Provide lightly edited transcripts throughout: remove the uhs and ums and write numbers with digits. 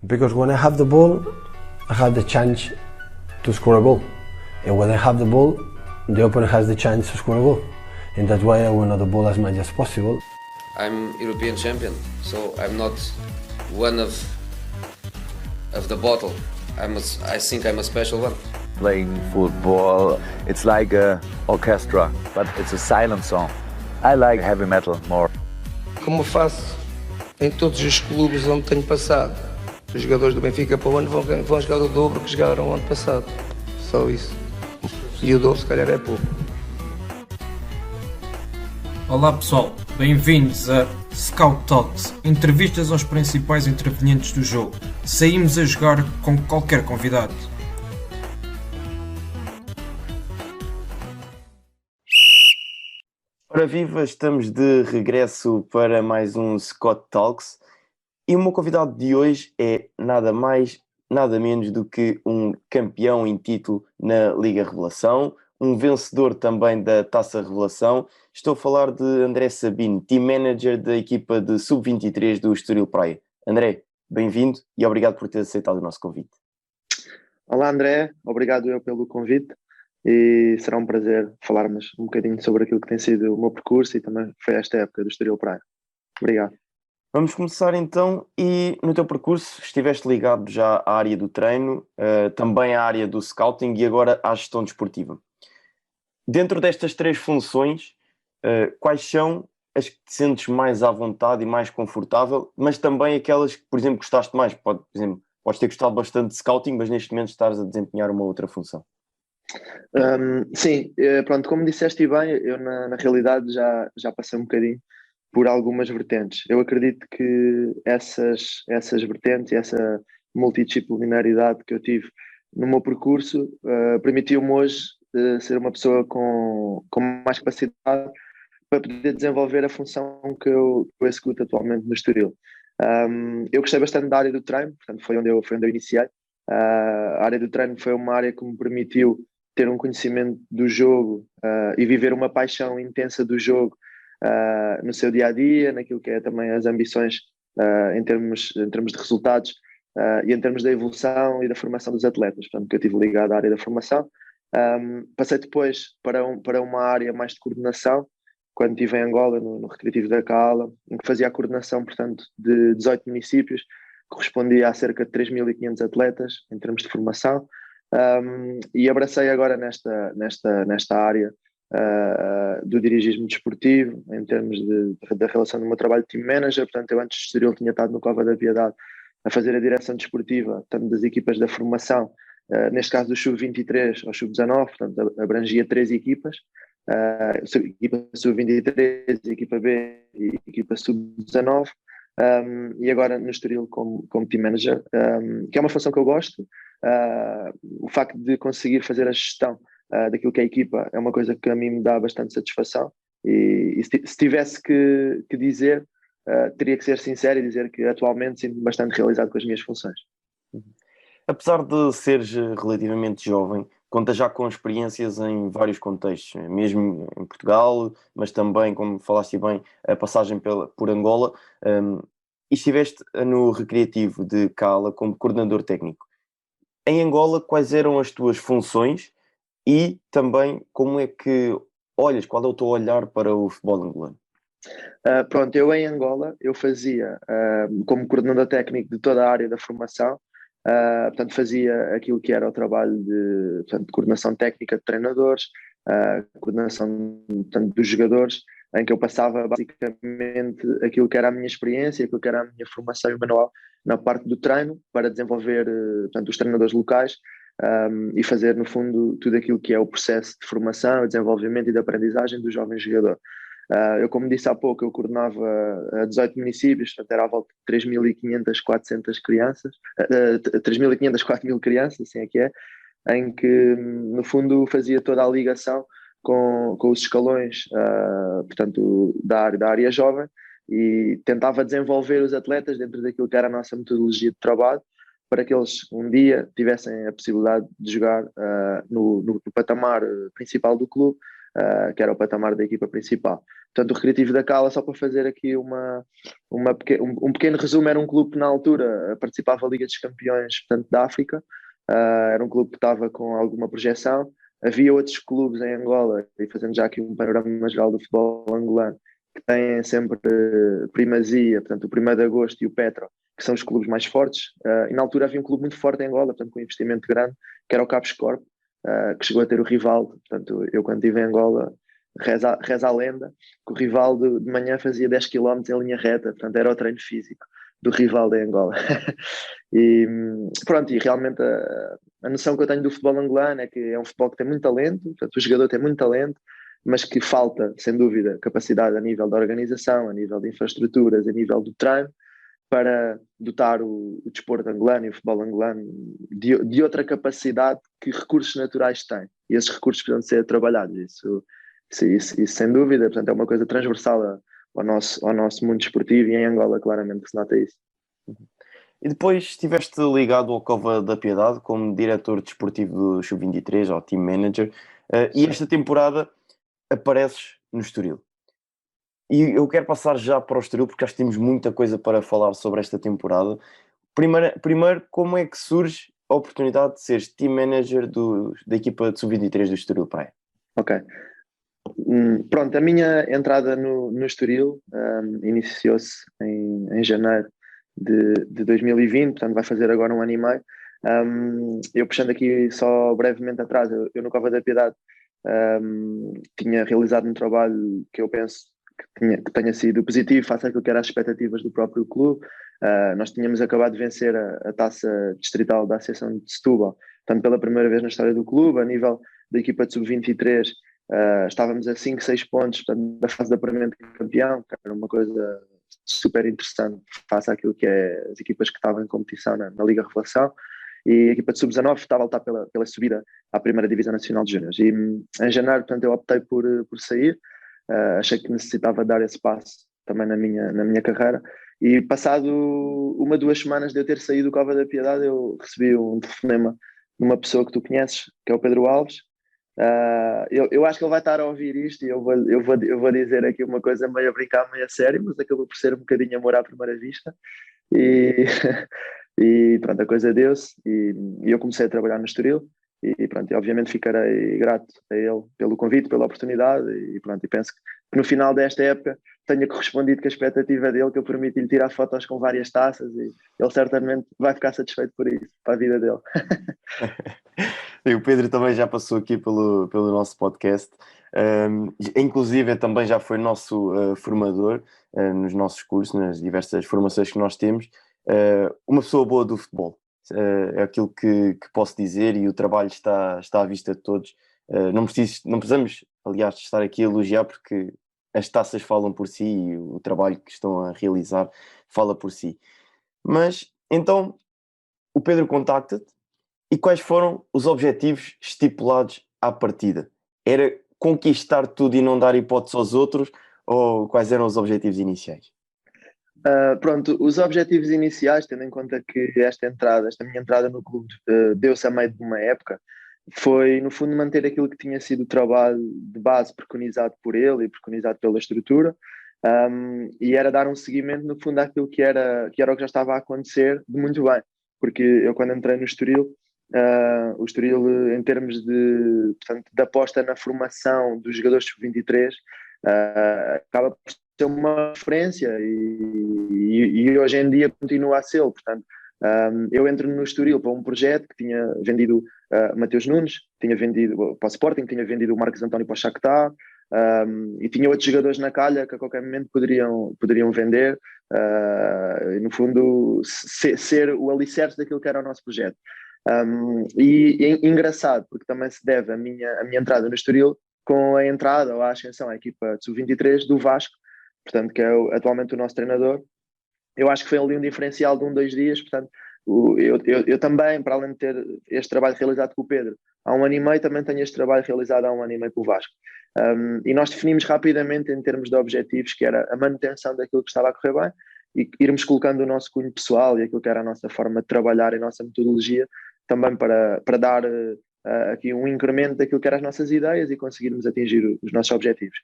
Because when I have the ball, I have the chance to score a goal. And when I have the ball, the opponent has the chance to score a goal. And that's why I want the ball as much as possible. I'm European champion, so I'm not one of the bottle. I think I'm a special one. Playing football, it's like an orchestra, but it's a silent song. I like heavy metal more. Como faço em todos os clubes onde tenho passado, os jogadores do Benfica para o ano vão jogar o dobro que jogaram o ano passado. Só isso. E o dobro se calhar é pouco. Olá pessoal, bem-vindos a Scout Talks, entrevistas aos principais intervenientes do jogo. Saímos a jogar com qualquer convidado. Ora viva, estamos de regresso para mais um Scout Talks e o meu convidado de hoje é nada mais, nada menos do que um campeão em título na Liga Revelação, um vencedor também da Taça Revelação. Estou a falar de André Sabino, Team Manager da equipa de Sub-23 do Estoril Praia. André, bem-vindo e obrigado por ter aceitado o nosso convite. Olá André, obrigado eu pelo convite e será um prazer falarmos um bocadinho sobre aquilo que tem sido o meu percurso e também foi esta época do Estoril Praia. Obrigado. Vamos começar então, e no teu percurso estiveste ligado já à área do treino, também à área do scouting e agora à gestão desportiva. Dentro destas três funções, quais são as que te sentes mais à vontade e mais confortável, mas também aquelas que, por exemplo, gostaste mais? Por exemplo, podes ter gostado bastante de scouting, mas neste momento estás a desempenhar uma outra função. Sim, pronto, como disseste bem, eu na realidade já passei um bocadinho por algumas vertentes. Eu acredito que essas vertentes e essa multidisciplinaridade que eu tive no meu percurso permitiu-me hoje ser uma pessoa com mais capacidade para poder desenvolver a função que eu executo atualmente no Estoril. Eu gostei bastante da área do treino, portanto foi onde eu iniciei. A área do treino foi uma área que me permitiu ter um conhecimento do jogo e viver uma paixão intensa do jogo no seu dia-a-dia, naquilo que é também as ambições em termos de resultados e em termos da evolução e da formação dos atletas, portanto que eu estive ligado à área da formação. Passei depois para uma área mais de coordenação, quando estive em Angola, no Recreativo da Cala, em que fazia a coordenação, portanto, de 18 municípios, correspondia a cerca de 3.500 atletas em termos de formação, e abracei agora nesta área do dirigismo desportivo, em termos da relação do meu trabalho de team manager. Portanto, eu antes de Estoril tinha estado no Cova da Piedade a fazer a direção desportiva, tanto das equipas da formação, neste caso do Sub-23 ao Sub-19, portanto abrangia 3 equipas, equipa Sub-23, equipa B e equipa Sub-19, e agora no Estoril como team manager, que é uma função que eu gosto. O facto de conseguir fazer a gestão daquilo que é a equipa é uma coisa que a mim me dá bastante satisfação e se tivesse que dizer, teria que ser sincero e dizer que atualmente sinto-me bastante realizado com as minhas funções. Apesar de seres relativamente jovem, conta já com experiências em vários contextos, mesmo em Portugal, mas também, como falaste bem, a passagem por Angola, e estiveste no Recreativo de Cala como coordenador técnico. Em Angola, quais eram as tuas funções e também como é que olhas, qual é o teu olhar para o futebol angolano? Pronto, eu em Angola, eu fazia como coordenador técnico de toda a área da formação. Portanto, fazia aquilo que era o trabalho de coordenação técnica de treinadores, coordenação, portanto, dos jogadores, em que eu passava basicamente aquilo que era a minha experiência, aquilo que era a minha formação e manual na parte do treino, para desenvolver, portanto, os treinadores locais e fazer, no fundo, tudo aquilo que é o processo de formação, desenvolvimento e de aprendizagem do jovem jogador. Eu, como disse há pouco, eu coordenava 18 municípios, portanto era à volta de 3.500, 400 crianças, 3.500, 4.000 crianças, assim é que é, em que, no fundo, fazia toda a ligação com os escalões, portanto, da área jovem, e tentava desenvolver os atletas dentro daquilo que era a nossa metodologia de trabalho, para que eles um dia tivessem a possibilidade de jogar no patamar principal do clube, que era o patamar da equipa principal. Portanto, o Recreativo da Cala, só para fazer aqui um pequeno resumo, era um clube que na altura participava da Liga dos Campeões, portanto, da África. Era um clube que estava com alguma projeção. Havia outros clubes em Angola, e fazendo já aqui um panorama geral do futebol angolano, que têm sempre primazia, portanto, o 1º de Agosto e o Petro, que são os clubes mais fortes. E na altura havia um clube muito forte em Angola, portanto, com um investimento grande, que era o Cabos Corp, que chegou a ter o Rivaldo. Portanto, eu quando estive em Angola, reza a lenda, que o Rivaldo de manhã fazia 10 km em linha reta, portanto, era o treino físico do Rivaldo em Angola. E pronto, e realmente a noção que eu tenho do futebol angolano é que é um futebol que tem muito talento, portanto, o jogador tem muito talento, mas que falta, sem dúvida, capacidade a nível da organização, a nível de infraestruturas, a nível do treino, para dotar o desporto angolano e o futebol angolano de outra capacidade que recursos naturais têm. E esses recursos precisam ser trabalhados. Isso sem dúvida, portanto, é uma coisa transversal ao nosso mundo desportivo, e em Angola claramente que se nota isso. E depois estiveste ligado ao Cova da Piedade como diretor desportivo do Sub-23, ou team manager, e esta temporada apareces no Estoril. E eu quero passar já para o Estoril, porque acho que temos muita coisa para falar sobre esta temporada. Primeiro, como é que surge a oportunidade de seres team manager da equipa de Sub-23 do Estoril Praia? Ok. Pronto, a minha entrada no Estoril iniciou-se em janeiro de 2020, portanto vai fazer agora 1 ano e meio. Eu puxando aqui só brevemente atrás, eu no Cova da Piedade tinha realizado um trabalho que eu penso que tenha sido positivo face àquilo que eram as expectativas do próprio clube. Nós tínhamos acabado de vencer a taça distrital da Associação de Setúbal, portanto pela primeira vez na história do clube. A nível da equipa de Sub-23 estávamos a 5, 6 pontos, portanto, da fase de apuramento de campeão, que era uma coisa super interessante face àquilo que é as equipas que estavam em competição na Liga Revelação. E a equipa de Sub-19 estava a lutar pela subida à primeira Divisão Nacional de Júniores. E em janeiro, portanto, eu optei por sair. Achei que necessitava dar esse passo também na minha carreira. E passado 1, 2 semanas de eu ter saído do Cova da Piedade, eu recebi um telefonema de uma pessoa que tu conheces, que é o Pedro Alves. Eu acho que ele vai estar a ouvir isto, e eu vou dizer aqui uma coisa meio a brincar, meio a sério, mas acabou por ser um bocadinho amor à primeira vista. E, e pronto, a coisa deu-se, e eu comecei a trabalhar no Estoril. E pronto, obviamente ficarei grato a ele pelo convite, pela oportunidade, e pronto, e penso que no final desta época tenha correspondido com a expectativa dele, que eu permiti-lhe tirar fotos com várias taças, e ele certamente vai ficar satisfeito por isso, para a vida dele. E o Pedro também já passou aqui pelo nosso podcast, inclusive também já foi nosso formador nos nossos cursos, nas diversas formações que nós temos. Uma pessoa boa do futebol. É aquilo que posso dizer, e o trabalho está à vista de todos. Não precisamos, aliás, estar aqui a elogiar, porque as taças falam por si e o trabalho que estão a realizar fala por si. Mas, então, o Pedro contacta-te, e quais foram os objetivos estipulados à partida? Era conquistar tudo e não dar hipótese aos outros, ou quais eram os objetivos iniciais? Pronto, os objetivos iniciais, tendo em conta que esta minha entrada no clube deu-se a meio de uma época, foi no fundo manter aquilo que tinha sido o trabalho de base preconizado por ele e preconizado pela estrutura, e era dar um seguimento no fundo àquilo que era o que já estava a acontecer de muito bem, porque eu quando entrei no Estoril, o Estoril em termos portanto, de aposta na formação dos jogadores sub-23, acaba por ser uma referência, e hoje em dia continua a ser. Portanto, eu entro no Estoril para um projeto que tinha vendido Mateus Nunes, tinha vendido para o Sporting, tinha vendido o Marcos António para o Shakhtar, e tinha outros jogadores na calha que a qualquer momento poderiam vender, e no fundo ser o alicerce daquilo que era o nosso projeto. E engraçado, porque também se deve a minha entrada no Estoril com a entrada ou a ascensão à equipa de Sub-23 do Vasco, portanto, que é atualmente o nosso treinador. Eu acho que foi ali um diferencial de 2 dias. Portanto, eu também, para além de ter este trabalho realizado com o Pedro há 1 ano e meio, também tenho este trabalho realizado há 1 ano e meio com o Vasco. E nós definimos rapidamente em termos de objetivos, que era a manutenção daquilo que estava a correr bem, e irmos colocando o nosso cunho pessoal e aquilo que era a nossa forma de trabalhar e a nossa metodologia, também para dar aqui um incremento daquilo que eram as nossas ideias e conseguirmos atingir os nossos objetivos.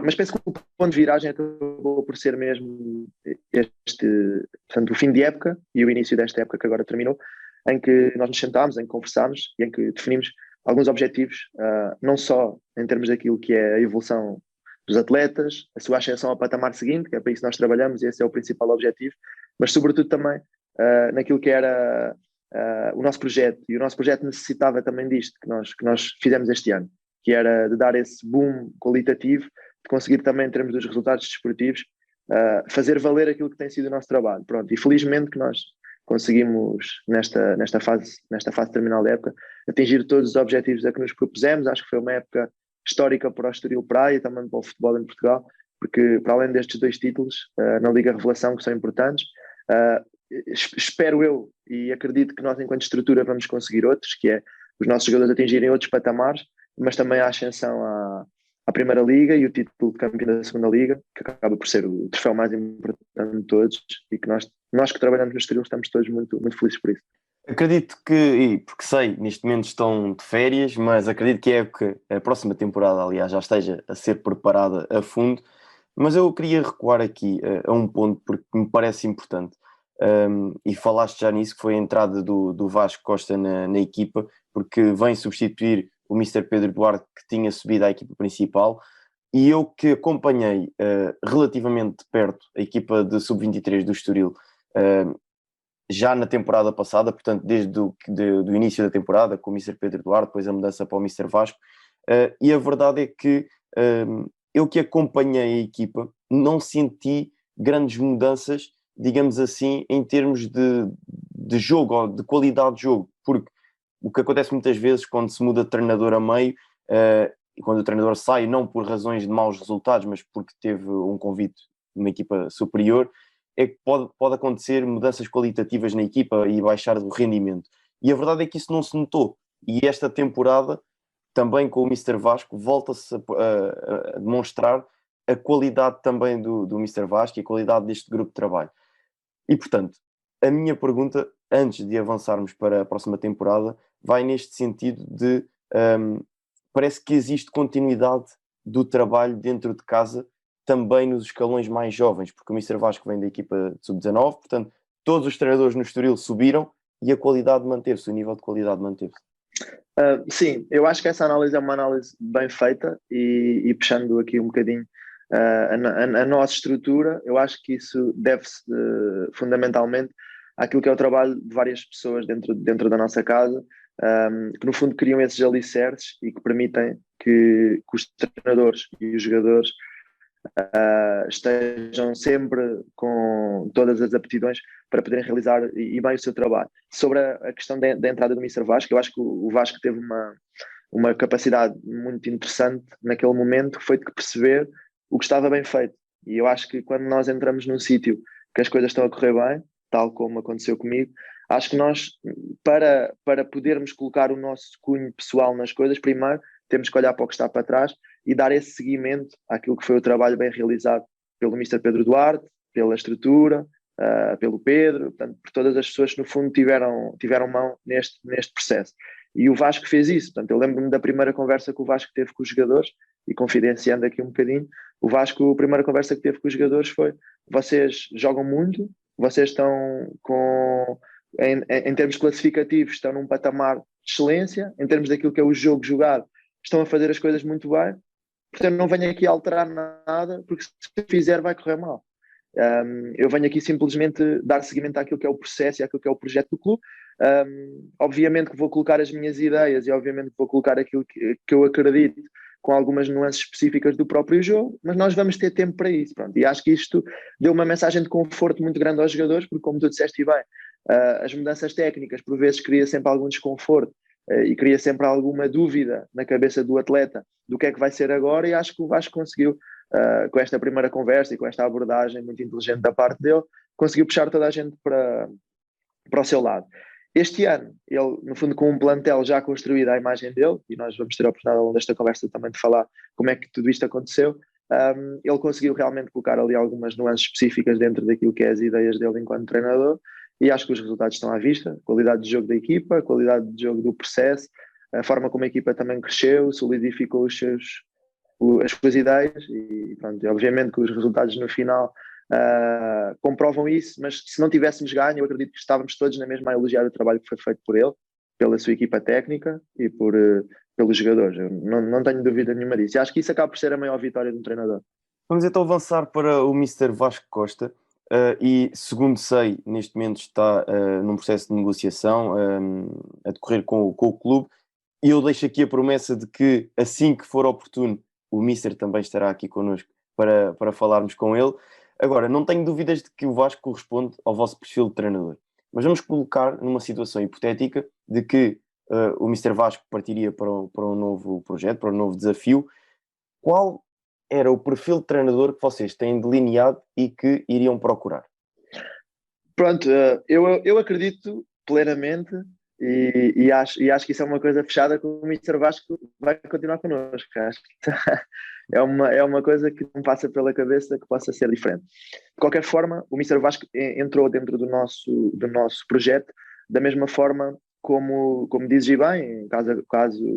Mas penso que o ponto de viragem acabou por ser mesmo portanto, o fim de época e o início desta época que agora terminou, em que nós nos sentámos, em que conversámos e em que definimos alguns objetivos, não só em termos daquilo que é a evolução dos atletas, a sua ascensão ao patamar seguinte, que é para isso que nós trabalhamos e esse é o principal objetivo, mas sobretudo também naquilo que era o nosso projeto, e o nosso projeto necessitava também disto que nós fizemos este ano, que era de dar esse boom qualitativo, de conseguir também, em termos dos resultados desportivos, fazer valer aquilo que tem sido o nosso trabalho. Pronto, e felizmente que nós conseguimos, nesta fase terminal da época, atingir todos os objetivos a que nos propusemos. Acho que foi uma época histórica para o Estoril Praia e também para o futebol em Portugal, porque para além destes 2 títulos na Liga Revelação, que são importantes, espero eu e acredito que nós, enquanto estrutura, vamos conseguir outros, que é os nossos jogadores atingirem outros patamares, mas também a ascensão à Primeira Liga e o título de campeão da Segunda Liga, que acaba por ser o troféu mais importante de todos, e que nós que trabalhamos no Estoril estamos todos muito, muito felizes por isso. Acredito que, e porque sei, neste momento estão de férias, mas acredito que a próxima temporada, aliás, já esteja a ser preparada a fundo, mas eu queria recuar aqui a um ponto porque me parece importante, e falaste já nisso, que foi a entrada do Vasco Costa na equipa, porque vem substituir o Mr. Pedro Duarte, que tinha subido à equipa principal, e eu que acompanhei relativamente de perto a equipa de Sub-23 do Estoril, já na temporada passada, portanto desde do início da temporada, com o Mr. Pedro Duarte, depois a mudança para o Mr. Vasco, e a verdade é que eu que acompanhei a equipa não senti grandes mudanças, digamos assim, em termos de jogo, ou de qualidade de jogo, porque o que acontece muitas vezes quando se muda de treinador a meio, e quando o treinador sai, não por razões de maus resultados, mas porque teve um convite de uma equipa superior, é que pode acontecer mudanças qualitativas na equipa e baixar o rendimento. E a verdade é que isso não se notou. E esta temporada, também com o Mr. Vasco, volta-se a demonstrar a qualidade também do Mr. Vasco e a qualidade deste grupo de trabalho. E, portanto, a minha pergunta, antes de avançarmos para a próxima temporada, vai neste sentido de... parece que existe continuidade do trabalho dentro de casa, também nos escalões mais jovens, porque o Mr. Vasco vem da equipa de Sub-19, portanto, todos os treinadores no Estoril subiram e a qualidade manteve-se, o nível de qualidade manteve-se. Sim, eu acho que essa análise é uma análise bem feita e puxando aqui um bocadinho a nossa estrutura, eu acho que isso deve-se fundamentalmente àquilo que é o trabalho de várias pessoas dentro da nossa casa, que no fundo criam esses alicerces e que permitem que os treinadores e os jogadores estejam sempre com todas as aptidões para poderem realizar e bem o seu trabalho. Sobre a questão da entrada do Mr. Vasco, eu acho que o Vasco teve uma capacidade muito interessante naquele momento, que foi de perceber o que estava bem feito. E eu acho que quando nós entramos num sítio que as coisas estão a correr bem, tal como aconteceu comigo, acho que nós, para podermos colocar o nosso cunho pessoal nas coisas, primeiro temos que olhar para o que está para trás e dar esse seguimento àquilo que foi o trabalho bem realizado pelo Mr. Pedro Duarte, pela estrutura, pelo Pedro, portanto, por todas as pessoas que no fundo tiveram mão neste processo. E o Vasco fez isso. Portanto, eu lembro-me da primeira conversa que o Vasco teve com os jogadores, e confidenciando aqui um bocadinho, o Vasco, a primeira conversa que teve com os jogadores foi: vocês jogam muito, vocês estão em termos classificativos, estão num patamar de excelência, em termos daquilo que é o jogo jogado, estão a fazer as coisas muito bem, portanto não venho aqui a alterar nada, porque se fizer vai correr mal. Eu venho aqui simplesmente dar seguimento àquilo que é o processo e àquilo que é o projeto do clube. Obviamente que vou colocar as minhas ideias e obviamente que vou colocar aquilo que eu acredito, com algumas nuances específicas do próprio jogo, mas nós vamos ter tempo para isso. Pronto. E acho que isto deu uma mensagem de conforto muito grande aos jogadores, porque, como tu disseste bem, as mudanças técnicas por vezes cria sempre algum desconforto e cria sempre alguma dúvida na cabeça do atleta do que é que vai ser agora, e acho que o Vasco conseguiu, com esta primeira conversa e com esta abordagem muito inteligente da parte dele, conseguiu puxar toda a gente para o seu lado. Este ano, ele, no fundo, com um plantel já construído à imagem dele, e nós vamos ter a oportunidade ao longo desta conversa também de falar como é que tudo isto aconteceu, ele conseguiu realmente colocar ali algumas nuances específicas dentro daquilo que é as ideias dele enquanto treinador, e acho que os resultados estão à vista, a qualidade de jogo da equipa, a qualidade de jogo do processo, a forma como a equipa também cresceu, solidificou as suas ideias e pronto, obviamente que os resultados no final comprovam isso, mas se não tivéssemos ganho, eu acredito que estávamos todos na mesma a elogiar o trabalho que foi feito por ele, pela sua equipa técnica e pelos jogadores. Eu não tenho dúvida nenhuma disso. E acho que isso acaba por ser a maior vitória de um treinador. Vamos então avançar para o Mister Vasco Costa. E, segundo sei, neste momento está num processo de negociação a decorrer com o clube. E eu deixo aqui a promessa de que, assim que for oportuno, o Mister também estará aqui connosco para falarmos com ele. Agora, não tenho dúvidas de que o Vasco corresponde ao vosso perfil de treinador. Mas vamos colocar numa situação hipotética de que o Mister Vasco partiria para um novo projeto, para um novo desafio. Qual era o perfil de treinador que vocês têm delineado e que iriam procurar? Pronto, eu acredito plenamente e acho que isso é uma coisa fechada que o Mister Vasco vai continuar connosco. Acho que é uma coisa que não passa pela cabeça que possa ser diferente. De qualquer forma, o Mister Vasco entrou dentro do nosso projeto da mesma forma como dizes bem,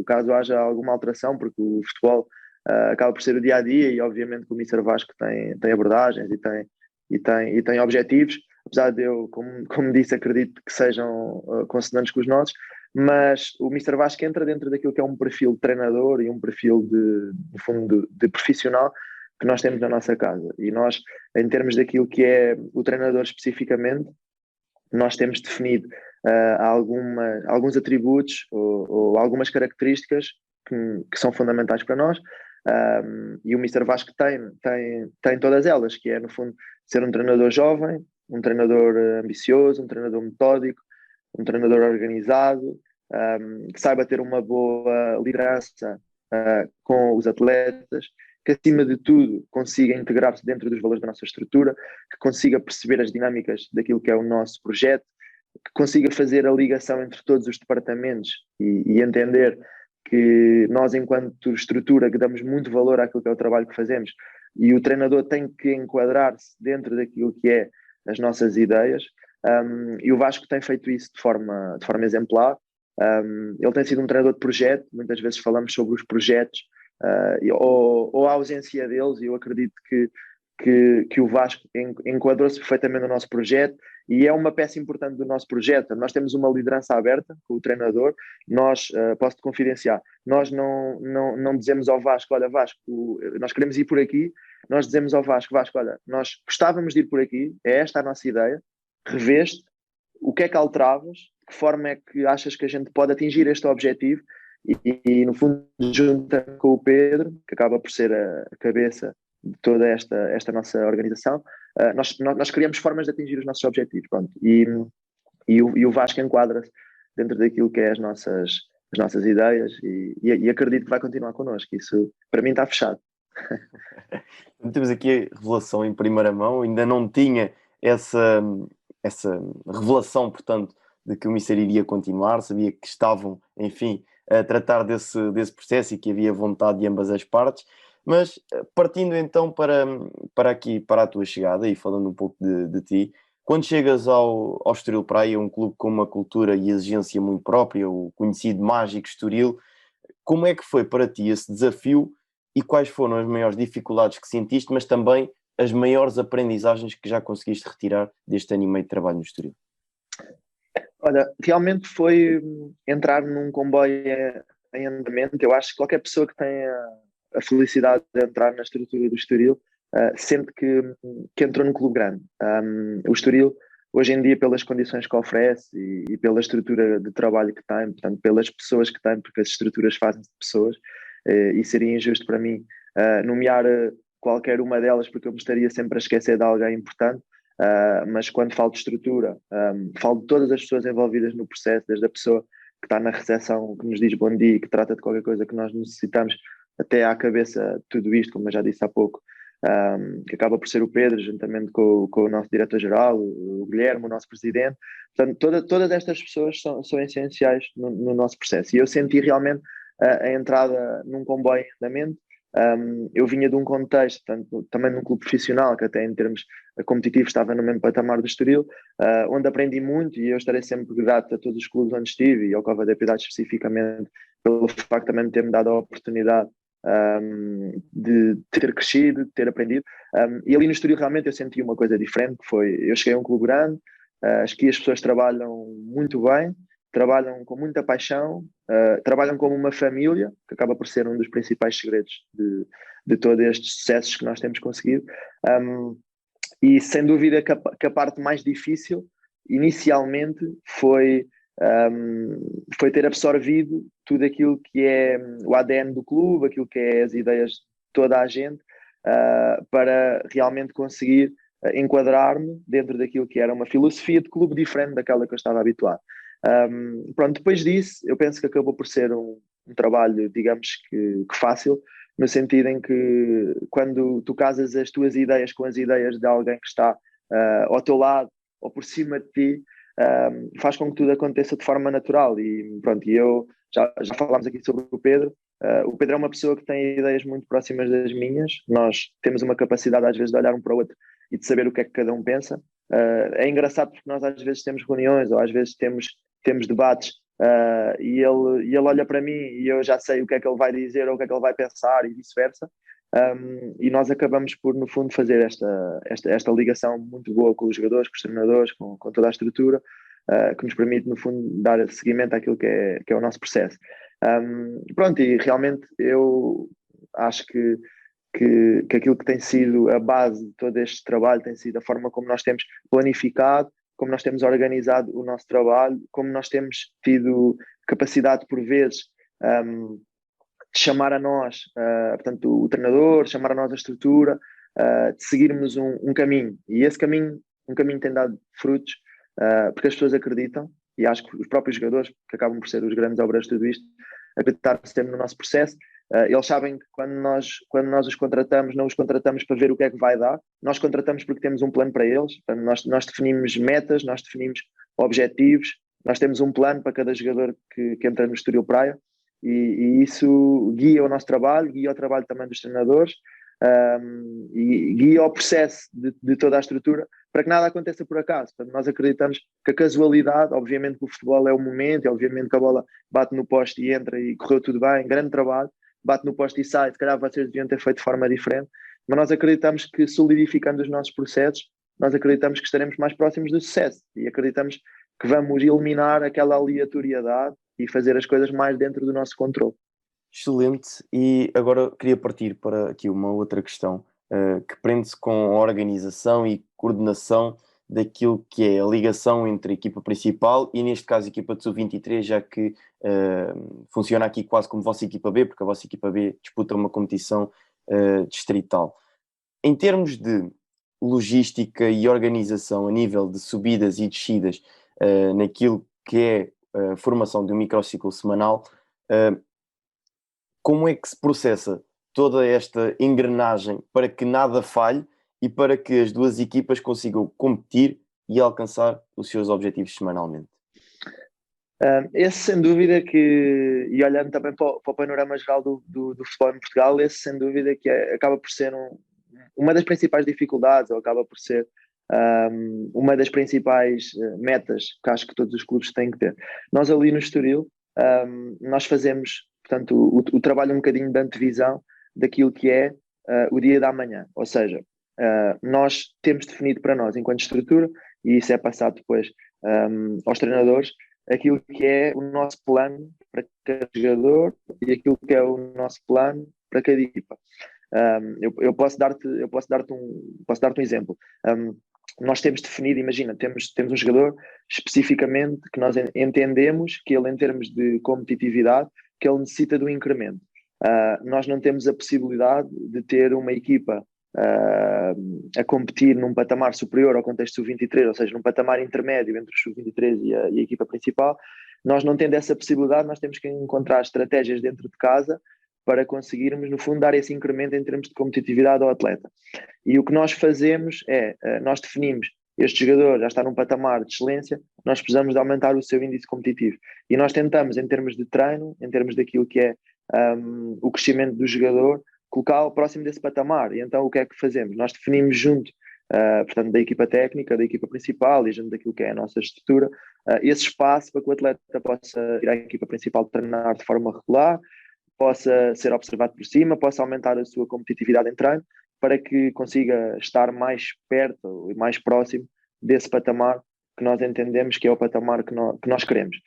caso haja alguma alteração, porque o futebol acaba por ser o dia-a-dia e obviamente que o Mister Vasco tem abordagens e tem objetivos, apesar de eu, como disse, acredito que sejam consonantes com os nossos, mas o Mister Vasco entra dentro daquilo que é um perfil de treinador e um perfil no fundo, de profissional que nós temos na nossa casa. E nós, em termos daquilo que é o treinador especificamente, nós temos definido alguns atributos ou algumas características que são fundamentais para nós. E o Mister Vasco tem todas elas, que é, no fundo, ser um treinador jovem, um treinador ambicioso, um treinador metódico, um treinador organizado, que saiba ter uma boa liderança com os atletas, que acima de tudo consiga integrar-se dentro dos valores da nossa estrutura, que consiga perceber as dinâmicas daquilo que é o nosso projeto, que consiga fazer a ligação entre todos os departamentos e entender que nós, enquanto estrutura, que damos muito valor àquilo que é o trabalho que fazemos, e o treinador tem que enquadrar-se dentro daquilo que é as nossas ideias, e o Vasco tem feito isso de forma exemplar. Ele tem sido um treinador de projeto, muitas vezes falamos sobre os projetos ou a ausência deles, e eu acredito que o Vasco enquadrou-se perfeitamente no nosso projeto e é uma peça importante do nosso projeto. Nós temos uma liderança aberta com o treinador, posso-te confidenciar, nós não dizemos ao Vasco, olha Vasco, nós queremos ir por aqui, nós dizemos ao Vasco, olha, nós gostávamos de ir por aqui, é esta a nossa ideia, reveste, o que é que alteravas, de que forma é que achas que a gente pode atingir este objetivo e no fundo junta com o Pedro, que acaba por ser a cabeça de toda esta nossa organização, nós criamos formas de atingir os nossos objetivos, pronto. E o Vasco enquadra-se dentro daquilo que é as nossas ideias e acredito que vai continuar connosco, isso para mim está fechado. Temos aqui a revelação em primeira mão, ainda não tinha essa revelação, portanto, de que o Mister iria continuar, sabia que estavam, enfim, a tratar desse processo e que havia vontade de ambas as partes, mas partindo então para a tua chegada e falando um pouco de ti, quando chegas ao Estoril Praia, um clube com uma cultura e exigência muito própria, o conhecido Mágico Estoril, como é que foi para ti esse desafio e quais foram as maiores dificuldades que sentiste, mas também as maiores aprendizagens que já conseguiste retirar deste ano e meio de trabalho no Estoril? Olha, realmente foi entrar num comboio em andamento. Eu acho que qualquer pessoa que tenha a felicidade de entrar na estrutura do Estoril sente que entrou num clube grande. O Estoril, hoje em dia, pelas condições que oferece e pela estrutura de trabalho que tem, portanto, pelas pessoas que tem, porque as estruturas fazem-se de pessoas, e seria injusto para mim nomear qualquer uma delas, porque eu me estaria sempre a esquecer de alguém importante. Mas quando falo de estrutura, falo de todas as pessoas envolvidas no processo, desde a pessoa que está na recepção, que nos diz bom dia, que trata de qualquer coisa que nós necessitamos, até à cabeça de tudo isto, como eu já disse há pouco, que acaba por ser o Pedro, juntamente com o nosso diretor-geral, o Guilherme, o nosso presidente. Portanto, todas estas pessoas são essenciais no nosso processo. E eu senti realmente a entrada num comboio em andamento, Eu vinha de um contexto, portanto, também num clube profissional, que até em termos competitivos estava no mesmo patamar do Estoril, onde aprendi muito, e eu estarei sempre grato a todos os clubes onde estive, e ao Cova da Piedade especificamente, pelo facto também de ter-me dado a oportunidade de ter crescido, de ter aprendido. E ali no Estoril realmente eu senti uma coisa diferente, que foi, eu cheguei a um clube grande, acho que as pessoas trabalham muito bem, trabalham com muita paixão, trabalham como uma família, que acaba por ser um dos principais segredos de todos estes sucessos que nós temos conseguido. E sem dúvida que a parte mais difícil, inicialmente, foi ter absorvido tudo aquilo que é o ADN do clube, aquilo que é as ideias de toda a gente, para realmente conseguir enquadrar-me dentro daquilo que era uma filosofia de clube diferente daquela que eu estava habituado. Pronto, depois disso, eu penso que acabou por ser um trabalho, digamos que fácil, no sentido em que quando tu casas as tuas ideias com as ideias de alguém que está ao teu lado ou por cima de ti, faz com que tudo aconteça de forma natural. E pronto, eu já falámos aqui sobre o Pedro. O Pedro é uma pessoa que tem ideias muito próximas das minhas. Nós temos uma capacidade às vezes de olhar um para o outro e de saber o que é que cada um pensa. É engraçado porque nós às vezes temos reuniões ou às vezes temos debates, e ele olha para mim e eu já sei o que é que ele vai dizer ou o que é que ele vai pensar e vice-versa. E nós acabamos por, no fundo, fazer esta ligação muito boa com os jogadores, com os treinadores, com toda a estrutura, que nos permite, no fundo, dar seguimento àquilo que é o nosso processo. Pronto, e realmente eu acho que aquilo que tem sido a base de todo este trabalho tem sido a forma como nós temos planificado, como nós temos organizado o nosso trabalho, como nós temos tido capacidade, por vezes, de chamar a nós, portanto, o treinador, chamar a nós a estrutura, de seguirmos um caminho. E esse caminho, um caminho tem dado frutos, porque as pessoas acreditam, e acho que os próprios jogadores, que acabam por ser os grandes obreiros de tudo isto, acreditar sempre no nosso processo. Eles sabem que quando nós os contratamos, não os contratamos para ver o que é que vai dar, nós contratamos porque temos um plano para eles. Nós definimos metas, nós definimos objetivos, nós temos um plano para cada jogador que entra no Estoril Praia, e isso guia o nosso trabalho, guia o trabalho também dos treinadores, e guia o processo de toda a estrutura, para que nada aconteça por acaso. Portanto, nós acreditamos que a casualidade, obviamente que o futebol é o momento, e obviamente que a bola bate no poste e entra e correu tudo bem, grande trabalho, bate no poste e sai, se calhar vocês deviam ter feito de forma diferente, mas nós acreditamos que, solidificando os nossos processos, nós acreditamos que estaremos mais próximos do sucesso, e acreditamos que vamos eliminar aquela aleatoriedade e fazer as coisas mais dentro do nosso controle. Excelente. E agora queria partir para aqui uma outra questão, que prende-se com a organização e coordenação daquilo que é a ligação entre a equipa principal e, neste caso, a equipa de sub-23, já que funciona aqui quase como vossa equipa B, porque a vossa equipa B disputa uma competição distrital. Em termos de logística e organização a nível de subidas e descidas, naquilo que é a formação de um microciclo semanal, como é que se processa toda esta engrenagem para que nada falhe e para que as duas equipas consigam competir e alcançar os seus objetivos semanalmente? Esse sem dúvida que, e olhando também para o panorama geral do futebol em Portugal, esse sem dúvida que acaba por ser uma das principais dificuldades, ou acaba por ser uma das principais metas que acho que todos os clubes têm que ter. Nós ali no Estoril, nós fazemos, portanto, o trabalho um bocadinho de antevisão daquilo que é o dia da manhã, ou seja, nós temos definido para nós, enquanto estrutura, e isso é passado depois aos treinadores, aquilo que é o nosso plano para cada jogador e aquilo que é o nosso plano para cada equipa. Eu posso dar-te um exemplo. Nós temos definido, imagina, temos um jogador especificamente que nós entendemos que ele, em termos de competitividade, que ele necessita de um incremento. Nós não temos a possibilidade de ter uma equipa a competir num patamar superior ao contexto sub-23, ou seja, num patamar intermédio entre o sub-23 e a equipa principal. Nós não tendo essa possibilidade, nós temos que encontrar estratégias dentro de casa para conseguirmos, no fundo, dar esse incremento em termos de competitividade ao atleta. E o que nós fazemos é, nós definimos, este jogador já está num patamar de excelência, nós precisamos de aumentar o seu índice competitivo. E nós tentamos, em termos de treino, em termos daquilo que é o crescimento do jogador, colocá-lo próximo desse patamar. E então o que é que fazemos? Nós definimos junto, portanto, da equipa técnica, da equipa principal e junto daquilo que é a nossa estrutura, esse espaço para que o atleta possa ir à equipa principal treinar de forma regular, possa ser observado por cima, possa aumentar a sua competitividade em treino, para que consiga estar mais perto e mais próximo desse patamar que nós entendemos que é o patamar que nós queremos.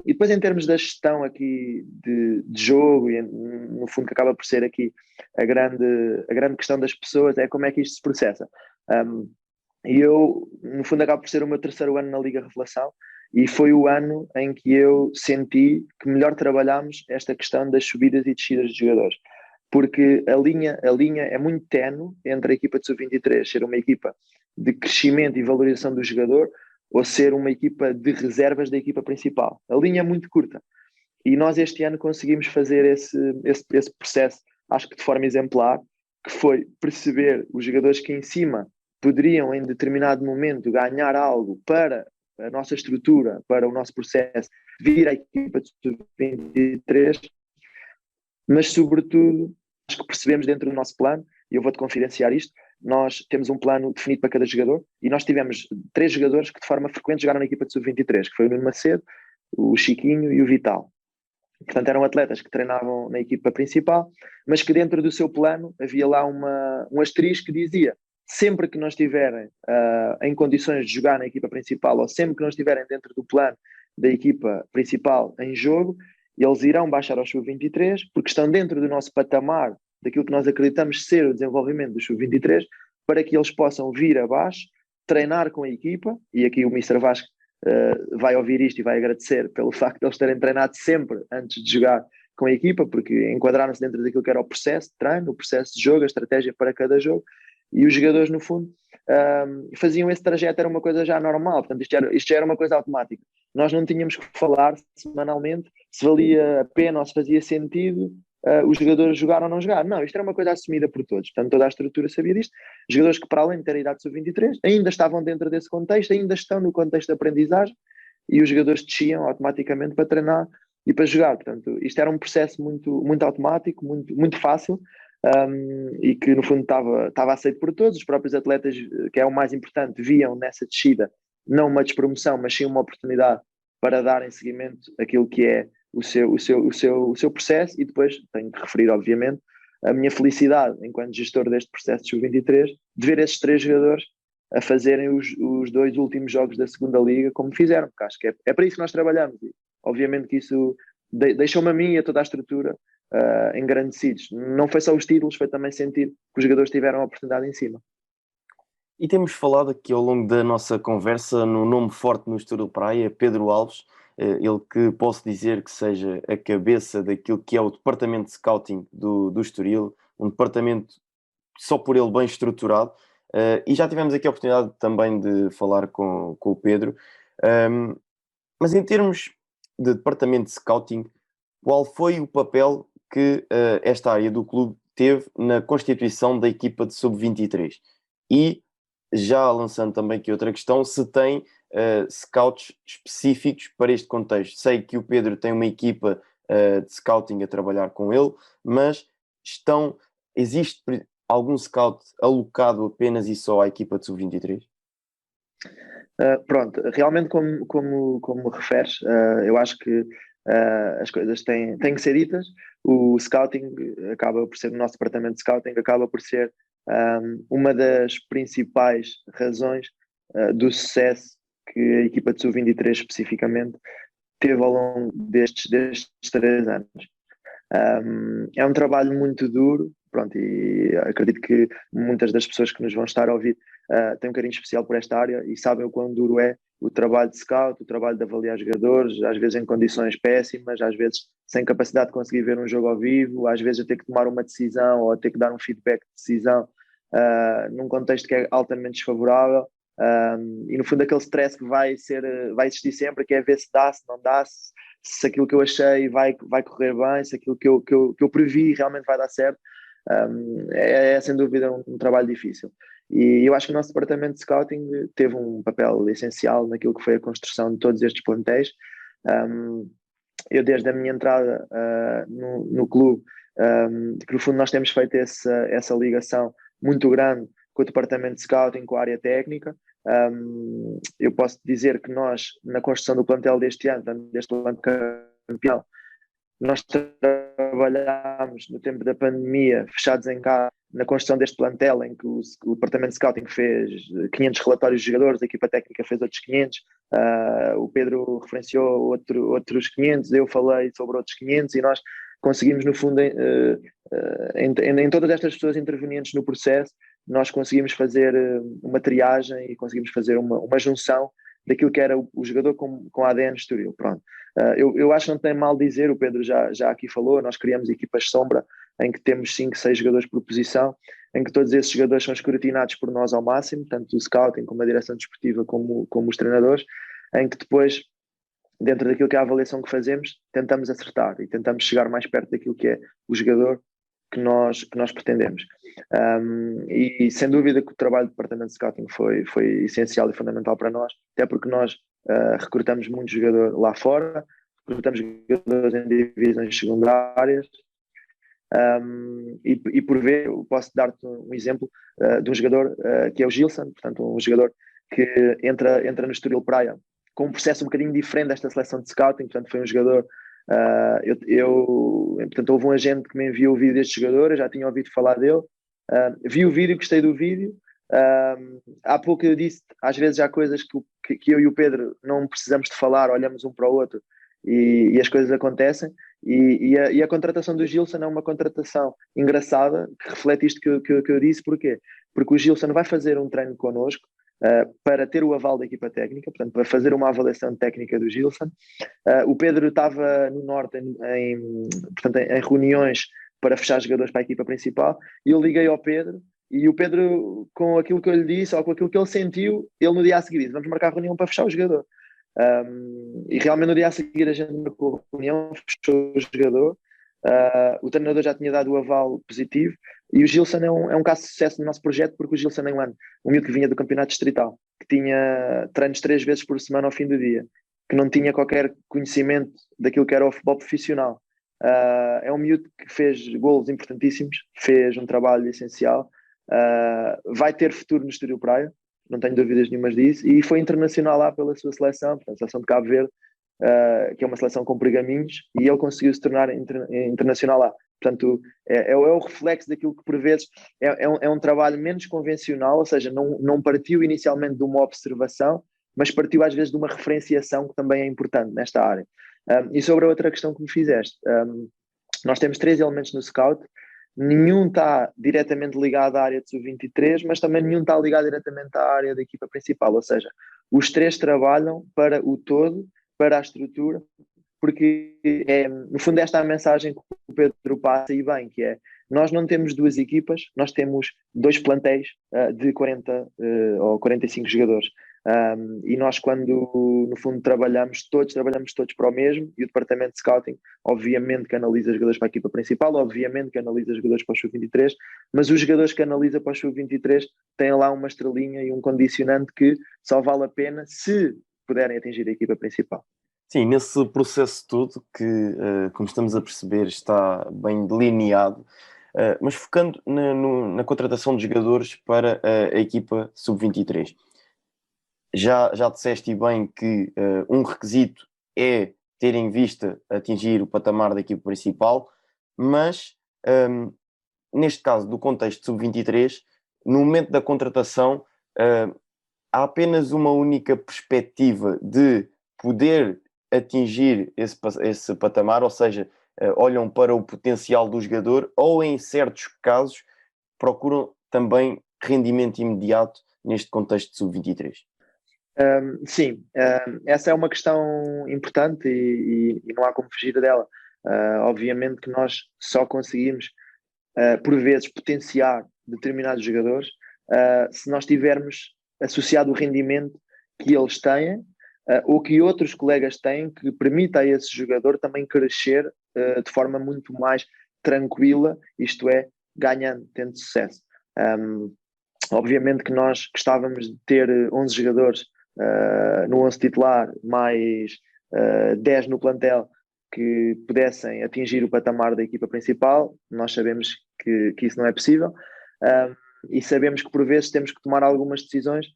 E depois, em termos da gestão aqui de jogo, e no fundo que acaba por ser aqui a grande questão das pessoas, é como é que isto se processa. E eu, no fundo, acaba por ser o meu terceiro ano na Liga Revelação, e foi o ano em que eu senti que melhor trabalhámos esta questão das subidas e descidas de jogadores. Porque a linha é muito ténue entre a equipa de sub-23 ser uma equipa de crescimento e valorização do jogador ou ser uma equipa de reservas da equipa principal. A linha é muito curta. E nós este ano conseguimos fazer esse processo, acho que de forma exemplar, que foi perceber os jogadores que em cima poderiam em determinado momento ganhar algo para a nossa estrutura, para o nosso processo, vir à equipa de sub-23, mas sobretudo acho que percebemos dentro do nosso plano, e eu vou-te confidenciar isto, nós temos um plano definido para cada jogador e nós tivemos 3 jogadores que de forma frequente jogaram na equipa de sub-23, que foi o Nuno Macedo, o Chiquinho e o Vital. Portanto, eram atletas que treinavam na equipa principal, mas que dentro do seu plano havia lá um asterisco que dizia: sempre que não estiverem em condições de jogar na equipa principal ou sempre que não estiverem dentro do plano da equipa principal em jogo, eles irão baixar aos sub-23 porque estão dentro do nosso patamar, daquilo que nós acreditamos ser o desenvolvimento dos sub-23, para que eles possam vir abaixo, treinar com a equipa, e aqui o Mr. Vasco vai ouvir isto e vai agradecer pelo facto de eles terem treinado sempre antes de jogar com a equipa, porque enquadraram-se dentro daquilo que era o processo de treino, o processo de jogo, a estratégia para cada jogo, e os jogadores, no fundo, faziam esse trajeto, era uma coisa já normal, portanto isto já era uma coisa automática. Nós não tínhamos que falar semanalmente se valia a pena ou se fazia sentido os jogadores jogar ou não jogar. Não, isto era uma coisa assumida por todos, portanto toda a estrutura sabia disto. Jogadores que, para além de ter a idade sub-23, ainda estavam dentro desse contexto, ainda estão no contexto de aprendizagem, e os jogadores desciam automaticamente para treinar e para jogar. Portanto, isto era um processo muito, muito automático, muito, muito fácil, e que no fundo estava aceito por todos. Os próprios atletas, que é o mais importante, viam nessa descida não uma despromoção, mas sim uma oportunidade para darem seguimento àquilo que é o seu processo. E depois tenho que referir, obviamente, a minha felicidade enquanto gestor deste processo de sub-23 de ver esses 3 jogadores a fazerem os 2 últimos jogos da segunda liga como fizeram, porque acho que é para isso que nós trabalhamos, e obviamente que isso deixou-me a mim e a toda a estrutura engrandecidos. Não foi só os títulos, foi também sentir que os jogadores tiveram a oportunidade em cima. E temos falado aqui ao longo da nossa conversa no nome forte no Estoril Praia, Pedro Alves, ele que posso dizer que seja a cabeça daquilo que é o departamento de scouting do Estoril, um departamento só por ele bem estruturado, e já tivemos aqui a oportunidade também de falar com o Pedro, mas em termos de departamento de scouting, qual foi o papel que esta área do clube teve na constituição da equipa de sub-23? E já lançando também aqui outra questão, se tem scouts específicos para este contexto. Sei que o Pedro tem uma equipa de scouting a trabalhar com ele, mas existe algum scout alocado apenas e só à equipa de sub-23? Pronto, realmente como referes, eu acho que as coisas têm que ser ditas. O scouting acaba por ser, o nosso departamento de scouting acaba por ser uma das principais razões do sucesso que a equipa de sub-23 especificamente teve ao longo destes 3 anos. É um trabalho muito duro, pronto, e acredito que muitas das pessoas que nos vão estar a ouvir têm um carinho especial por esta área e sabem o quão duro é o trabalho de scout, o trabalho de avaliar jogadores, às vezes em condições péssimas, às vezes sem capacidade de conseguir ver um jogo ao vivo, às vezes a ter que tomar uma decisão ou a ter que dar um feedback de decisão num contexto que é altamente desfavorável, e no fundo aquele stress que vai existir sempre, que é ver se dá, se não dá, se aquilo que eu achei vai correr bem, se aquilo que eu previ realmente vai dar certo. É sem dúvida um trabalho difícil, e eu acho que o nosso departamento de scouting teve um papel essencial naquilo que foi a construção de todos estes plantéis. Eu desde a minha entrada no clube que no fundo nós temos feito essa ligação muito grande com o departamento de scouting, com a área técnica. Eu posso dizer que nós, na construção do plantel deste ano, deste ano campeão, nós trabalhámos no tempo da pandemia, fechados em casa, na construção deste plantel, em que o departamento de scouting fez 500 relatórios de jogadores, a equipa técnica fez outros 500, o Pedro referenciou outros 500, eu falei sobre outros 500, e nós conseguimos, no fundo, em todas estas pessoas intervenientes no processo, nós conseguimos fazer uma triagem e conseguimos fazer uma junção daquilo que era o jogador com ADN Estoril. Pronto. Eu acho que não tem mal dizer, o Pedro já aqui falou, nós criamos equipas sombra em que temos 5, 6 jogadores por posição, em que todos esses jogadores são escrutinados por nós ao máximo, tanto o scouting como a direção desportiva como os treinadores, em que depois, dentro daquilo que é a avaliação que fazemos, tentamos acertar e tentamos chegar mais perto daquilo que é o jogador que nós pretendemos. E sem dúvida que o trabalho do departamento de scouting foi essencial e fundamental para nós, até porque nós recrutamos muitos jogadores lá fora, recrutamos jogadores em divisões secundárias, e por ver, eu posso dar-te um exemplo de um jogador que é o Gilson, portanto um jogador que entra no Estoril Praia com um processo um bocadinho diferente desta seleção de scouting, portanto foi um jogador, portanto houve um agente que me enviou o vídeo deste jogador, eu já tinha ouvido falar dele, vi o vídeo, gostei do vídeo. Há pouco eu disse, às vezes há coisas que eu e o Pedro não precisamos de falar, olhamos um para o outro e as coisas acontecem, e a contratação do Gilson é uma contratação engraçada, que reflete isto que eu disse. Porquê? Porque o Gilson vai fazer um treino connosco para ter o aval da equipa técnica, portanto para fazer uma avaliação técnica do Gilson. O Pedro estava no Norte portanto, em reuniões para fechar jogadores para a equipa principal, e eu liguei ao Pedro, e o Pedro, com aquilo que eu lhe disse, ou com aquilo que ele sentiu, ele no dia a seguir disse, vamos marcar a reunião para fechar o jogador. E realmente no dia a seguir a gente marcou a reunião, fechou o jogador, o treinador já tinha dado o aval positivo, e o Gilson é um caso de sucesso no nosso projeto, porque o Gilson é um miúdo que vinha do campeonato distrital, que tinha treinos 3 vezes por semana ao fim do dia, que não tinha qualquer conhecimento daquilo que era o futebol profissional. É um miúdo que fez golos importantíssimos, fez um trabalho essencial, vai ter futuro no Estoril Praia, não tenho dúvidas nenhumas disso, e foi internacional lá pela sua seleção, portanto, a seleção de Cabo Verde, que é uma seleção com pergaminhos, e ele conseguiu se tornar internacional lá. Portanto, é o reflexo daquilo que por vezes é um trabalho menos convencional, ou seja, não partiu inicialmente de uma observação, mas partiu às vezes de uma referenciação, que também é importante nesta área. E sobre a outra questão que me fizeste, nós temos 3 elementos no Scout, nenhum está diretamente ligado à área de sub-23, mas também nenhum está ligado diretamente à área da equipa principal, ou seja, os 3 trabalham para o todo, para a estrutura, porque no fundo esta é a mensagem que o Pedro passa e bem, que é, nós não temos 2 equipas, nós temos 2 plantéis de 40 ou 45 jogadores. E nós, quando no fundo trabalhamos todos para o mesmo, e o departamento de scouting obviamente que analisa jogadores para a equipa principal, obviamente que analisa jogadores para o sub-23, mas os jogadores que analisa para o sub-23 têm lá uma estrelinha e um condicionante que só vale a pena se puderem atingir a equipa principal. Sim, nesse processo todo que, como estamos a perceber, está bem delineado, mas focando na contratação de jogadores para a equipa sub-23. Já disseste bem que um requisito é ter em vista atingir o patamar da equipa principal, mas neste caso do contexto sub-23, no momento da contratação há apenas uma única perspectiva de poder atingir esse patamar, ou seja, olham para o potencial do jogador, ou em certos casos procuram também rendimento imediato neste contexto sub-23. Sim, essa é uma questão importante e não há como fugir dela. Obviamente que nós só conseguimos, por vezes, potenciar determinados jogadores se nós tivermos associado o rendimento que eles têm ou que outros colegas têm, que permita a esse jogador também crescer de forma muito mais tranquila, isto é, ganhando, tendo sucesso. Obviamente que nós gostávamos de ter 11 jogadores no 11 titular, mais 10 no plantel, que pudessem atingir o patamar da equipa principal. Nós sabemos que isso não é possível, e sabemos que por vezes temos que tomar algumas decisões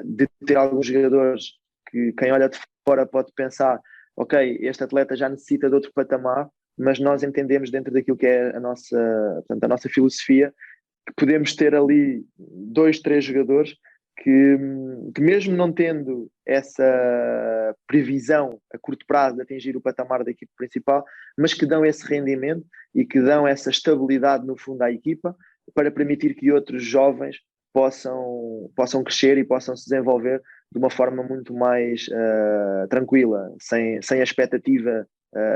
de ter alguns jogadores que quem olha de fora pode pensar, ok, este atleta já necessita de outro patamar, mas nós entendemos dentro daquilo que é portanto, a nossa filosofia, que podemos ter ali 2, 3 jogadores que mesmo não tendo essa previsão a curto prazo de atingir o patamar da equipa principal, mas que dão esse rendimento e que dão essa estabilidade no fundo à equipa para permitir que outros jovens possam crescer e possam se desenvolver de uma forma muito mais tranquila, sem a expectativa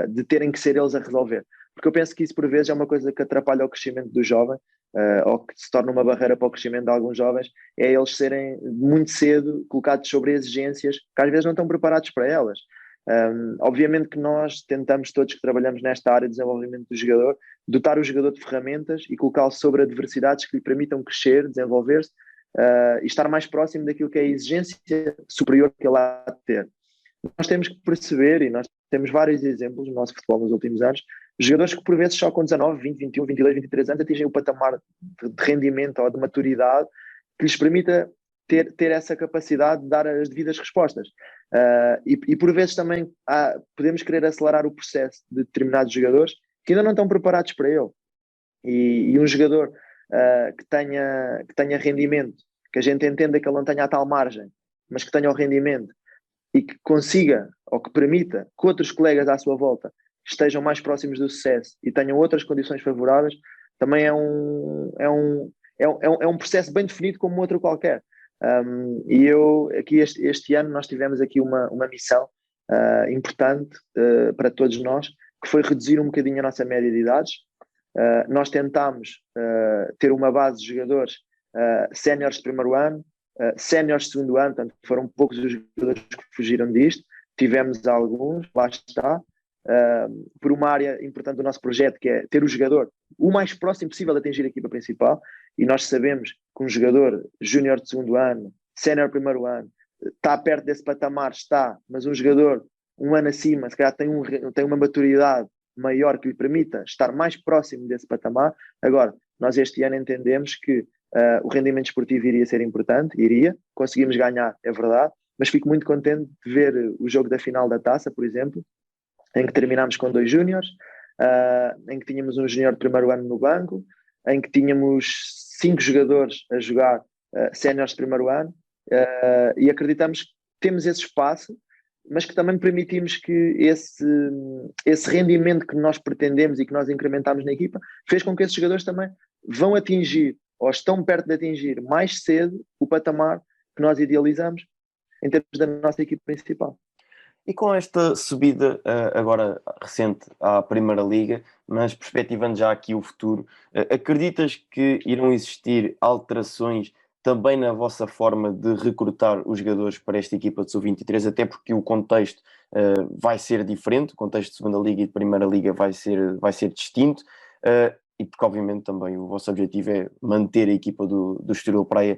de terem que ser eles a resolver. Porque eu penso que isso por vezes é uma coisa que atrapalha o crescimento do jovem, ou que se torna uma barreira para o crescimento de alguns jovens, é eles serem muito cedo colocados sobre exigências que às vezes não estão preparados para elas. Obviamente que nós tentamos, todos que trabalhamos nesta área de desenvolvimento do jogador, dotar o jogador de ferramentas e colocá-lo sobre adversidades que lhe permitam crescer, desenvolver-se e estar mais próximo daquilo que é a exigência superior que ele há de ter. Nós temos que perceber, e nós temos vários exemplos no nosso futebol nos últimos anos, jogadores que por vezes só com 19, 20, 21, 22, 23 anos atingem o patamar de rendimento ou de maturidade que lhes permita ter essa capacidade de dar as devidas respostas. E por vezes também podemos querer acelerar o processo de determinados jogadores que ainda não estão preparados para ele. E um jogador que tenha rendimento, que a gente entenda que ele não tenha a tal margem, mas que tenha o rendimento e que consiga, ou que permita, que outros colegas à sua volta estejam mais próximos do sucesso e tenham outras condições favoráveis, também é um processo bem definido como outro qualquer. E aqui este ano nós tivemos aqui uma missão importante para todos nós, que foi reduzir um bocadinho a nossa média de idades. Nós tentámos ter uma base de jogadores séniores de primeiro ano, séniores de segundo ano, portanto foram poucos os jogadores que fugiram disto, tivemos alguns, lá está, por uma área importante do nosso projeto, que é ter o jogador o mais próximo possível de atingir a equipa principal, e nós sabemos que um jogador júnior de segundo ano, sénior de primeiro ano, está perto desse patamar, mas um jogador um ano acima, se calhar tem uma maturidade maior que lhe permita estar mais próximo desse patamar. Agora, nós este ano entendemos que o rendimento esportivo iria ser importante, conseguimos ganhar, é verdade, mas fico muito contente de ver o jogo da final da Taça, por exemplo, em que terminámos com 2 júniores, em que tínhamos um júnior de primeiro ano no banco, em que tínhamos 5 jogadores a jogar séniores de primeiro ano, e acreditamos que temos esse espaço, mas que também permitimos que esse rendimento que nós pretendemos e que nós incrementamos na equipa fez com que esses jogadores também vão atingir, ou estão perto de atingir mais cedo o patamar que nós idealizamos em termos da nossa equipa principal. E com esta subida agora recente à Primeira Liga, mas perspectivando já aqui o futuro, acreditas que irão existir alterações também na vossa forma de recrutar os jogadores para esta equipa de Sub-23, até porque o contexto vai ser diferente, o contexto de Segunda Liga e de Primeira Liga vai ser distinto, e porque obviamente também o vosso objetivo é manter a equipa do Estoril Praia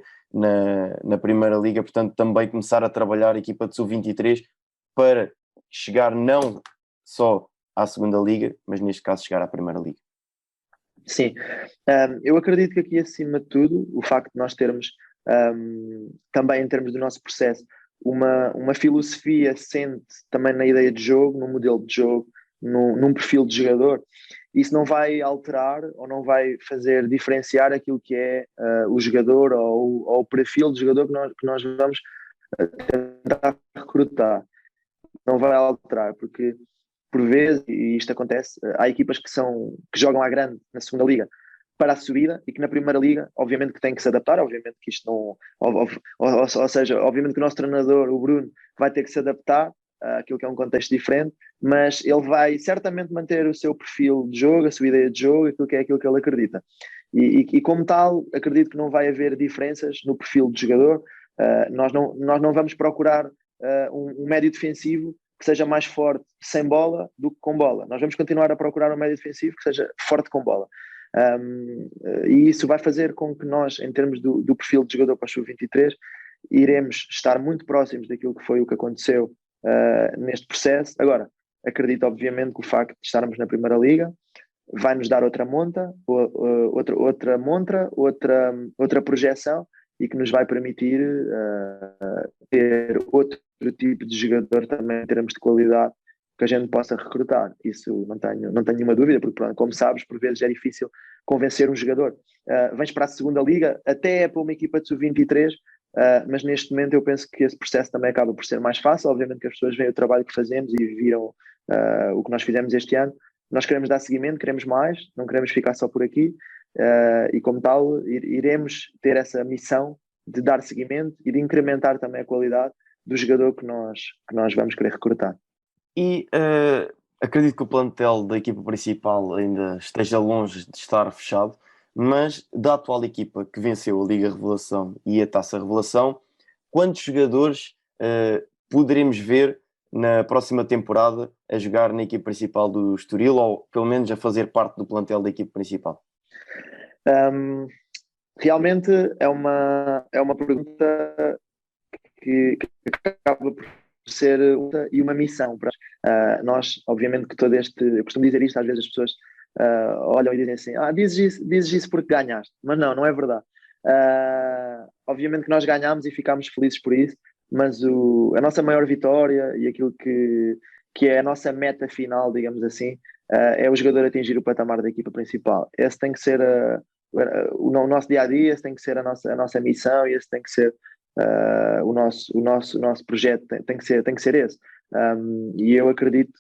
na Primeira Liga, portanto também começar a trabalhar a equipa de Sub-23 para chegar não só à Segunda Liga, mas neste caso chegar à Primeira Liga. Sim, eu acredito que aqui acima de tudo o facto de nós termos também em termos do nosso processo uma filosofia assente também na ideia de jogo, num modelo de jogo, num perfil de jogador, isso não vai alterar ou não vai fazer diferenciar aquilo que é o jogador ou o perfil de jogador que nós vamos tentar recrutar. Não vai alterar, porque por vezes, e isto acontece, há equipas que jogam à grande na segunda liga para a subida e que na primeira liga, obviamente que têm que se adaptar, obviamente que isto não... Ou seja, obviamente que o nosso treinador, o Bruno, vai ter que se adaptar àquilo que é um contexto diferente, mas ele vai certamente manter o seu perfil de jogo, a sua ideia de jogo, aquilo que ele acredita. E como tal, acredito que não vai haver diferenças no perfil de jogador. Nós não vamos procurar um médio defensivo que seja mais forte sem bola do que com bola. Nós vamos continuar a procurar um médio defensivo que seja forte com bola. E isso vai fazer com que nós, em termos do perfil de jogador para o Sub-23, iremos estar muito próximos daquilo que foi o que aconteceu neste processo. Agora, acredito obviamente que o facto de estarmos na Primeira Liga vai-nos dar outra monta, outra montra, outra projeção e que nos vai permitir ter outro tipo de jogador também em termos de qualidade que a gente possa recrutar. Isso não tenho nenhuma dúvida, porque pronto, como sabes, por vezes é difícil convencer um jogador. Vens para a segunda liga, até é para uma equipa de sub-23, mas neste momento eu penso que esse processo também acaba por ser mais fácil. Obviamente que as pessoas veem o trabalho que fazemos e viram o que nós fizemos este ano. Nós queremos dar seguimento, queremos mais, não queremos ficar só por aqui, e como tal iremos ter essa missão de dar seguimento e de incrementar também a qualidade do jogador que nós vamos querer recrutar. E acredito que o plantel da equipa principal ainda esteja longe de estar fechado, mas da atual equipa que venceu a Liga Revelação e a Taça Revelação, quantos jogadores poderemos ver na próxima temporada a jogar na equipa principal do Estoril, ou pelo menos a fazer parte do plantel da equipa principal? Realmente é uma pergunta que acaba por ser uma missão para nós. Obviamente que eu costumo dizer isto, às vezes as pessoas olham e dizem assim, dizes isso porque ganhaste, mas não é verdade. Obviamente que nós ganhámos e ficámos felizes por isso, mas a nossa maior vitória e aquilo que é a nossa meta final, digamos assim, é o jogador atingir o patamar da equipa principal. Esse tem que ser o nosso dia-a-dia, esse tem que ser a nossa missão, e esse tem que ser o nosso projeto, tem que ser esse. E eu acredito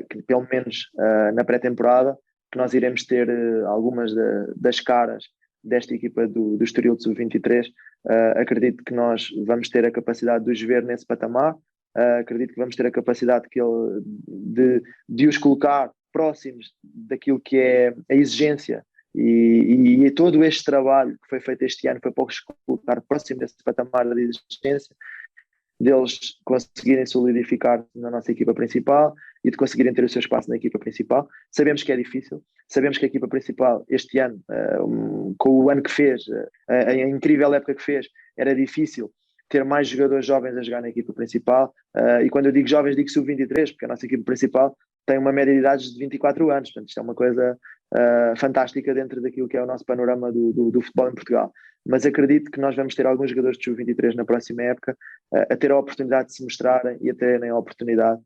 que pelo menos na pré-temporada que nós iremos ter algumas das caras desta equipa do Estoril de Sub-23. Acredito que nós vamos ter a capacidade de os ver nesse patamar. Acredito que vamos ter a capacidade de os colocar próximos daquilo que é a exigência e todo este trabalho que foi feito este ano foi para os colocar próximo desse patamar de exigência, deles conseguirem solidificar na nossa equipa principal e de conseguirem ter o seu espaço na equipa principal. Sabemos que é difícil, sabemos que a equipa principal este ano, com o ano que fez, a incrível época que fez, era difícil ter mais jogadores jovens a jogar na equipa principal, e quando eu digo jovens digo sub-23, porque a nossa equipa principal tem uma média de idades de 24 anos, portanto isto é uma coisa fantástica dentro daquilo que é o nosso panorama do futebol em Portugal. Mas acredito que nós vamos ter alguns jogadores de sub-23 na próxima época a ter a oportunidade de se mostrarem e a terem a oportunidade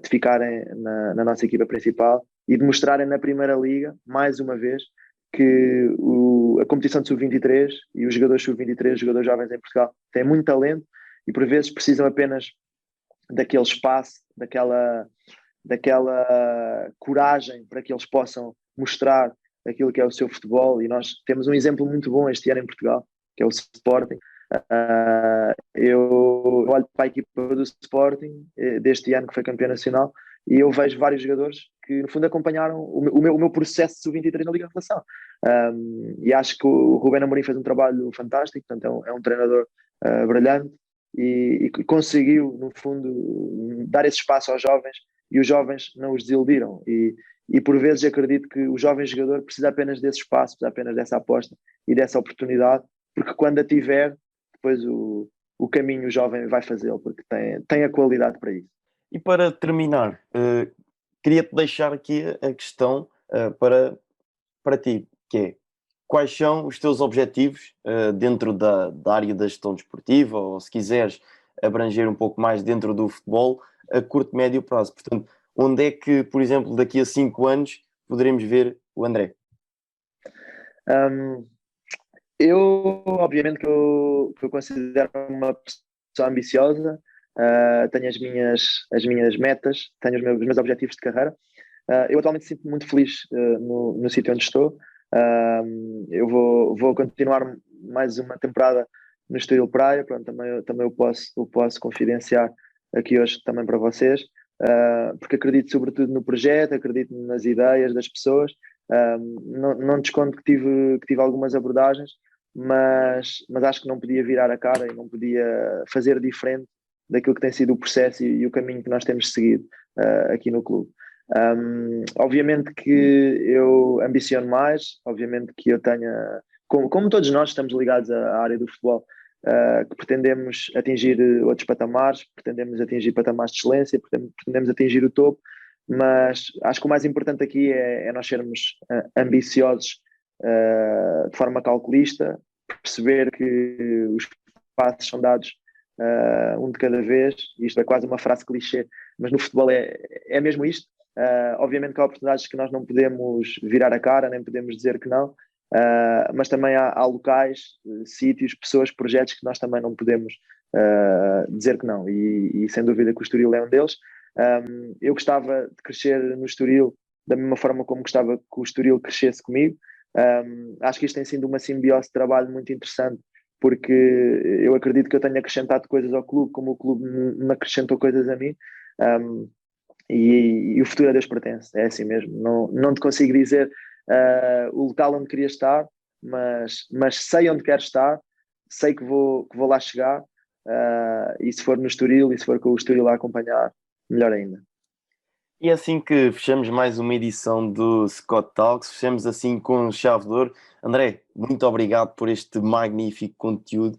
de ficarem na nossa equipa principal e de mostrarem na Primeira Liga, mais uma vez, que a competição de sub-23 e os jogadores sub-23, os jogadores jovens em Portugal, têm muito talento e por vezes precisam apenas daquele espaço, daquela coragem para que eles possam mostrar aquilo que é o seu futebol. E nós temos um exemplo muito bom este ano em Portugal, que é o Sporting. Eu olho para a equipa do Sporting deste ano, que foi campeão nacional, e eu vejo vários jogadores que no fundo acompanharam o meu processo de sub-23 na Liga Revelação, e acho que o Rubén Amorim fez um trabalho fantástico. Portanto é um treinador brilhante e conseguiu no fundo dar esse espaço aos jovens, e os jovens não os desiludiram, e por vezes acredito que o jovem jogador precisa apenas desse espaço, precisa apenas dessa aposta e dessa oportunidade, porque quando a tiver, depois o caminho o jovem vai fazê-lo, porque tem a qualidade para isso. E para terminar, queria-te deixar aqui a questão para ti, que é: quais são os teus objetivos dentro da área da gestão desportiva, ou se quiseres abranger um pouco mais dentro do futebol, a curto e médio prazo? Portanto, onde é que, por exemplo, daqui a 5 anos poderemos ver o André? Obviamente que eu considero uma pessoa ambiciosa, tenho as minhas metas, tenho os meus objetivos de carreira. Eu atualmente sinto-me muito feliz no sítio onde estou. Eu vou continuar mais uma temporada no Estoril Praia. Pronto, também eu posso confidenciar aqui hoje também para vocês, porque acredito sobretudo no projeto, acredito nas ideias das pessoas. Não te escondo que tive algumas abordagens, mas acho que não podia virar a cara e não podia fazer diferente daquilo que tem sido o processo e o caminho que nós temos seguido aqui no clube. Obviamente que eu ambiciono mais, obviamente que eu tenha, como todos nós estamos ligados à área do futebol, que pretendemos atingir outros patamares, pretendemos atingir patamares de excelência, pretendemos atingir o topo, mas acho que o mais importante aqui é nós sermos ambiciosos de forma calculista, perceber que os passos são dados um de cada vez. Isto é quase uma frase clichê, mas no futebol é mesmo isto. Obviamente que há oportunidades que nós não podemos virar a cara, nem podemos dizer que não, mas também há locais, sítios, pessoas, projetos que nós também não podemos dizer que não, e sem dúvida que o Estoril é um deles. Eu gostava de crescer no Estoril da mesma forma como gostava que o Estoril crescesse comigo. Acho que isto tem sido uma simbiose de trabalho muito interessante, porque eu acredito que eu tenho acrescentado coisas ao clube como o clube me acrescentou coisas a mim, e o futuro a Deus pertence, é assim mesmo. Não te consigo dizer o local onde queria estar, mas sei onde quero estar, sei que vou lá chegar, e se for no Estoril e se for com o Estoril a acompanhar, melhor ainda. E é assim que fechamos mais uma edição do Scott Talks, fechamos assim com chave de ouro. André, muito obrigado por este magnífico conteúdo.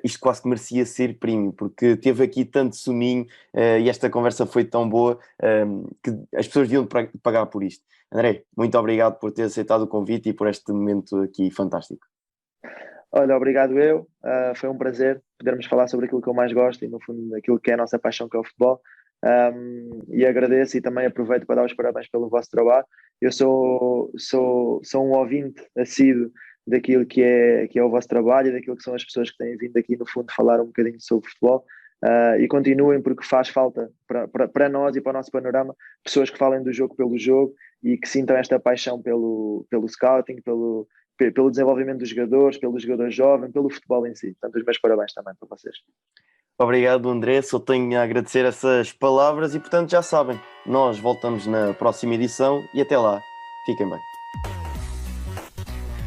Isto quase que merecia ser prémio, porque teve aqui tanto suminho e esta conversa foi tão boa que as pessoas deviam pagar por isto. André, muito obrigado por ter aceitado o convite e por este momento aqui fantástico. Olha, obrigado eu. Foi um prazer podermos falar sobre aquilo que eu mais gosto e, no fundo, aquilo que é a nossa paixão, que é o futebol. E agradeço e também aproveito para dar os parabéns pelo vosso trabalho. Eu sou um ouvinte assíduo daquilo que é o vosso trabalho e daquilo que são as pessoas que têm vindo aqui, no fundo, falar um bocadinho sobre futebol. E continuem, porque faz falta para nós e para o nosso panorama pessoas que falem do jogo pelo jogo e que sintam esta paixão pelo scouting, pelo desenvolvimento dos jogadores, pelo jogador jovem, pelo futebol em si. Portanto, os meus parabéns também para vocês. Obrigado, André, só tenho a agradecer essas palavras e, portanto, já sabem, nós voltamos na próxima edição e até lá, fiquem bem.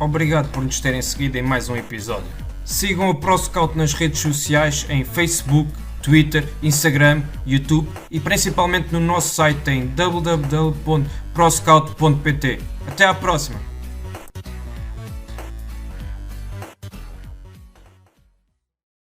Obrigado por nos terem seguido em mais um episódio. Sigam o ProScout nas redes sociais em Facebook, Twitter, Instagram, YouTube e principalmente no nosso site em www.proscout.pt. Até à próxima!